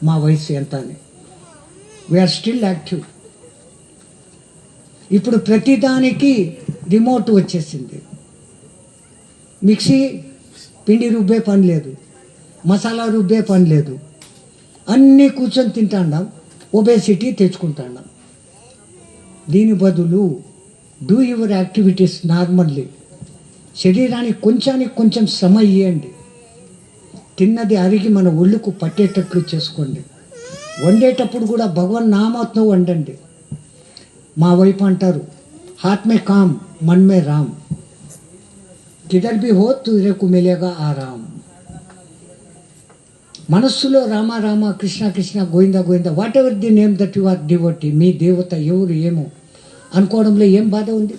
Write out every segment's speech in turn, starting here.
మా వయసు ఎంత అని. We are still active. ఇప్పుడు ప్రతిదానికి రిమోట్ వచ్చేసింది. మిక్సీ పిండి రుబ్బే పని లేదు, మసాలా రుబ్బే పని లేదు, అన్నీ కూర్చొని తింటాండాం, ఒబేసిటీ తెచ్చుకుంటాండాం. దీని బదులు డూ యువర్ యాక్టివిటీస్ నార్మల్లీ. శరీరానికి కొంచెం శ్రమ ఇవ్వండి. తిన్నది అరిగి మన ఒళ్ళుకు పట్టేటట్లు చేసుకోండి. వండేటప్పుడు కూడా భగవన్ నామాత్మ వండండి. మా వైపు అంటారు, హాత్ మే కామ్ మన్ మే రామ్, కిధర్ భీ హో తురేకు మిలేగా ఆరామ్. మనస్సులో Rama Rama, Krishna Krishna, Govinda Govinda, whatever the name that you are devotee. మీ దేవత ఎవరు ఏమో అనుకోవడంలో ఏం బాధ ఉంది?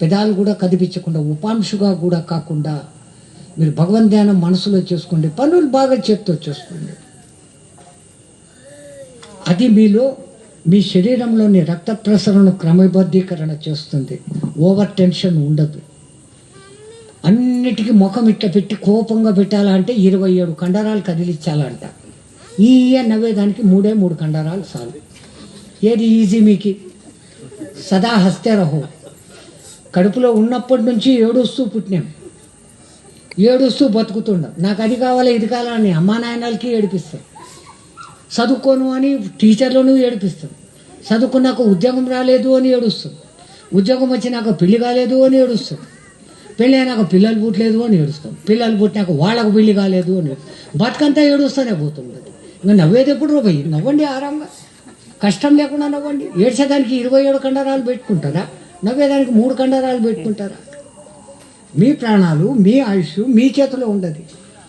పెదాలు కూడా కదిపించకుండా, ఉపాంశుగా కూడా కాకుండా మీరు భగవన్ ధ్యానం మనసులో చేసుకోండి. పనులు బాగా చేత్తో చేసుకోండి. అది మీలో మీ శరీరంలోని రక్త ప్రసరణ క్రమబద్ధీకరణ చేస్తుంది. ఓవర్ టెన్షన్ ఉండదు. అన్నిటికీ ముఖం ఇట్ట పెట్టి కోపంగా పెట్టాలంటే 27 కండరాలు కదిలించాలంట. నవ్వేదానికి 3 కండరాలు చాలు. ఏది ఈజీ మీకు? సదా హస్తే రహో. కడుపులో ఉన్నప్పటి నుంచి ఏడుస్తూ పుట్టినాం, ఏడుస్తూ బతుకుతుండం. నాకు అది కావాలి ఇది కావాలని అమ్మా నాయనలకి ఏడిపిస్తాం. చదువుకోను అని టీచర్లను ఏడిపిస్తాం. చదువుకున్నాక ఉద్యోగం రాలేదు అని ఏడుస్తాం. ఉద్యోగం వచ్చినాక పెళ్లి కాలేదు అని ఏడుస్తాం. పెళ్ళి అయినాక పిల్లలు పుట్టలేదు అని ఏడుస్తాం. పిల్లలు పుట్టినాక వాళ్ళకు పెళ్లి కాలేదు అని బతుకంతా ఏడుస్తూనే పోతుంది. ఇంకా నవ్వేది ఎప్పుడు పోయి నవ్వండి, ఆరాంగా, కష్టం లేకుండా నవ్వండి. ఏడ్చేదానికి 27 కండరాలు పెట్టుకుంటారా? నవ్వేదానికి 3 కండరాలు పెట్టుకుంటారా? మీ ప్రాణాలు, మీ ఆయుష్ మీ చేతిలో ఉండదు.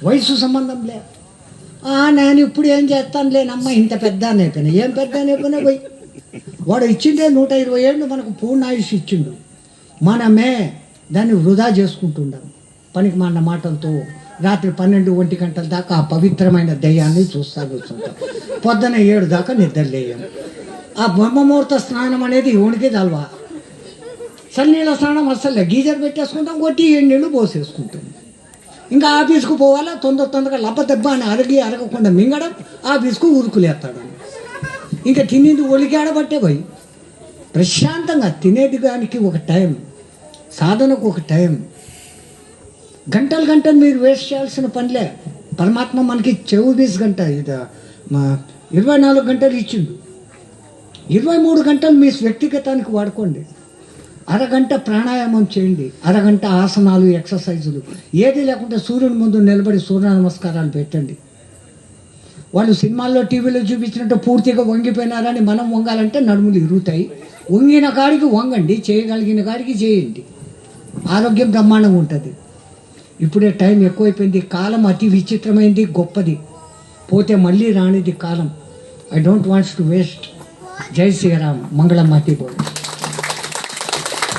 వయసు సంబంధం లే. నేను ఇప్పుడు ఏం చేస్తాను లేనమ్మా, ఇంత పెద్ద అయిపోయినా. ఏం పెద్ద అయిపోయినా పోయి వాడు ఇచ్చిండే 120 ఏళ్ళు మనకు పూర్ణ ఆయుష్ ఇచ్చిండు. మనమే దాన్ని వృధా చేసుకుంటుండం. పనికి మన మాటలతో రాత్రి 12-1 గంటల దాకా ఆ పవిత్రమైన దయ్యాన్ని చూస్తా కూర్చుంటాం. పొద్దున 7 దాకా నిద్రలేయం. ఆ బ్రహ్మముహూర్త స్నానం అనేది ఎవరికి తలవా. చల్లనీళ్ళ స్నానం అస్సలే, గీజర్ పెట్టేసుకుంటాం, కొట్టి 7 నీళ్ళు పోసేసుకుంటాం. ఇంకా ఆఫీస్కు పోవాలా, తొందరగా లబ్బ దెబ్బ అని అరగకుండా మింగడం, ఆఫీస్కు ఉరుకులేస్తాడు. ఇంకా తినేది ఒలికి ఆడబట్టే పోయి ప్రశాంతంగా తినేది దానికి ఒక టైం, సాధనకు ఒక టైం. గంటలు మీరు వేస్ట్ చేయాల్సిన పనిలే. పరమాత్మ మనకి 24 గంటలు, ఇది 24 గంటలు ఇచ్చిండు. 23 గంటలు మీ వ్యక్తిగతానికి వాడుకోండి. అరగంట ప్రాణాయామం చేయండి, అరగంట ఆసనాలు, ఎక్సర్సైజులు. ఏది లేకుంటే సూర్యుని ముందు నిలబడి సూర్య నమస్కారాలు పెట్టండి. వాళ్ళు సినిమాల్లో టీవీలో చూపించినట్టు పూర్తిగా వంగిపోయినారని మనం వంగాలంటే నడుములు ఇరుగుతాయి. వంగిన కాడికి వంగండి, చేయగలిగిన కాడికి చేయండి. ఆరోగ్యం బ్రహ్మాండంగా ఉంటుంది. ఇప్పుడే టైం ఎక్కువైపోయింది. కాలం అతి విచిత్రమైంది, గొప్పది, పోతే మళ్ళీ రానిది కాలం. I don't wants to waste. జై శ్రీరామ్. మంగళం మతి బోల్.